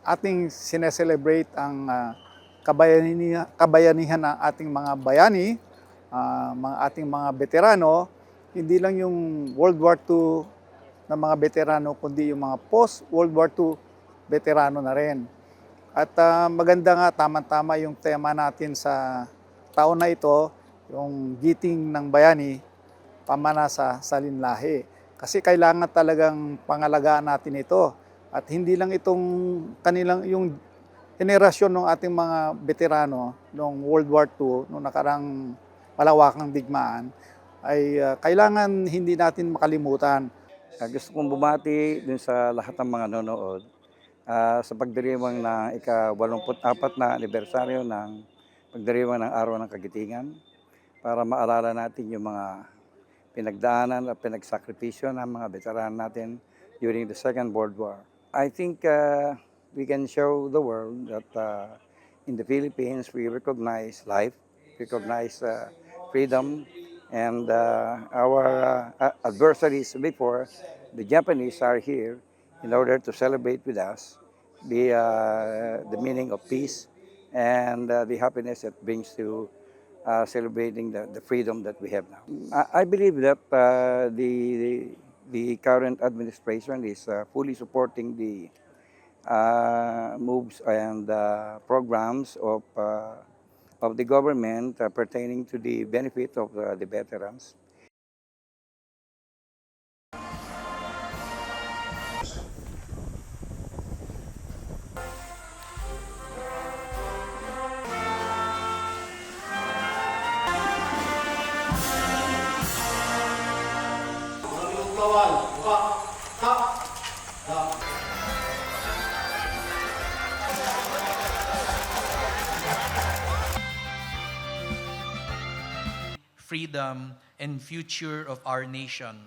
ating sineselebrate ang kabayanihan ng ating mga bayani, ating mga veterano, hindi lang yung World War II na mga veterano, kundi yung mga post-World War II veterano na rin. At maganda nga, tama-tama yung tema natin sa taon na ito, yung giting ng bayani, pamana sa salinlahi. Kasi kailangan talagang pangalagaan natin ito. At hindi lang itong yung henerasyon ng ating mga veterano noong World War II, noong nakarang malawakang digmaan, ay kailangan hindi natin makalimutan. Gusto kong bumati din sa lahat ng mga nanonood sa pagdiriwang ng ika-84 na anibersaryo ng pagdiriwang ng Araw ng Kagitingan para maalala natin yung mga pinagdaanan at pinagsakripisyo ng mga veteran natin during the Second World War. I think we can show the world that in the Philippines we recognize life, recognize freedom, and our adversaries before, the Japanese, are here in order to celebrate with us the meaning of peace and the happiness it brings to celebrating the freedom that we have now. I believe that the current administration is fully supporting the moves and programs of the government pertaining to the benefit of the veterans. Freedom and future of our nation.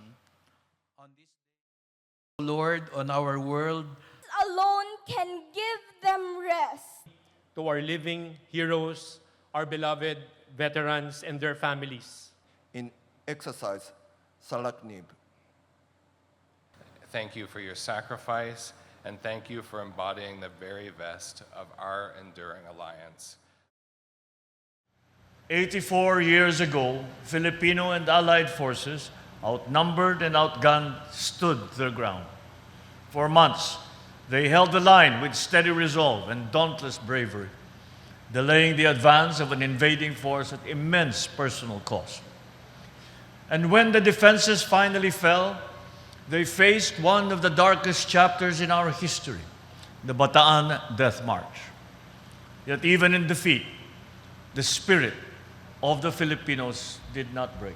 On this day, Lord, on our world, alone can give them rest. To our living heroes, our beloved veterans and their families. In exercise, Salaknib. Thank you for your sacrifice, and thank you for embodying the very best of our enduring alliance. 84 years ago, Filipino and Allied forces, outnumbered and outgunned, stood their ground. For months, they held the line with steady resolve and dauntless bravery, delaying the advance of an invading force at immense personal cost. And when the defenses finally fell, they faced one of the darkest chapters in our history, the Bataan Death March. Yet even in defeat, the spirit of the Filipinos did not break.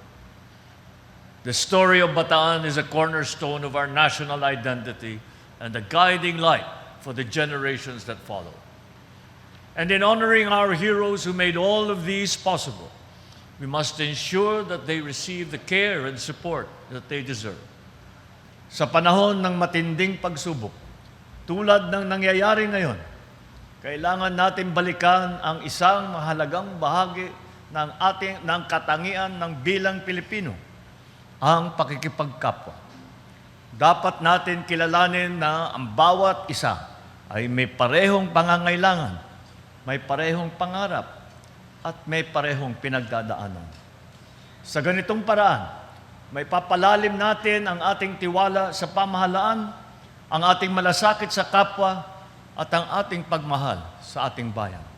The story of Bataan is a cornerstone of our national identity and a guiding light for the generations that follow. And in honoring our heroes who made all of these possible, we must ensure that they receive the care and support that they deserve. Sa panahon ng matinding pagsubok, tulad ng nangyayari ngayon, kailangan natin balikan ang isang mahalagang bahagi ng katangian ng bilang Pilipino, ang pakikipagkapwa. Dapat natin kilalanin na ang bawat isa ay may parehong pangangailangan, may parehong pangarap, at may parehong pinagdadaanan. Sa ganitong paraan, may papalalim natin ang ating tiwala sa pamahalaan, ang ating malasakit sa kapwa, at ang ating pagmahal sa ating bayan.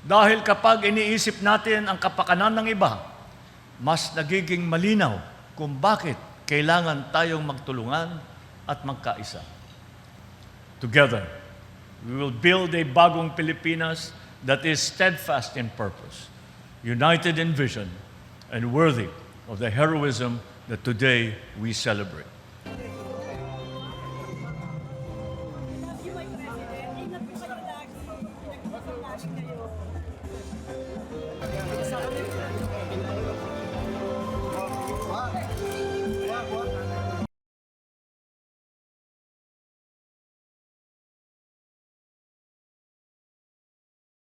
Dahil kapag iniisip natin ang kapakanan ng iba, mas nagiging malinaw kung bakit kailangan tayong magtulungan at magkaisa. Together, we will build a bagong Pilipinas that is steadfast in purpose, united in vision, and worthy of the heroism that today we celebrate.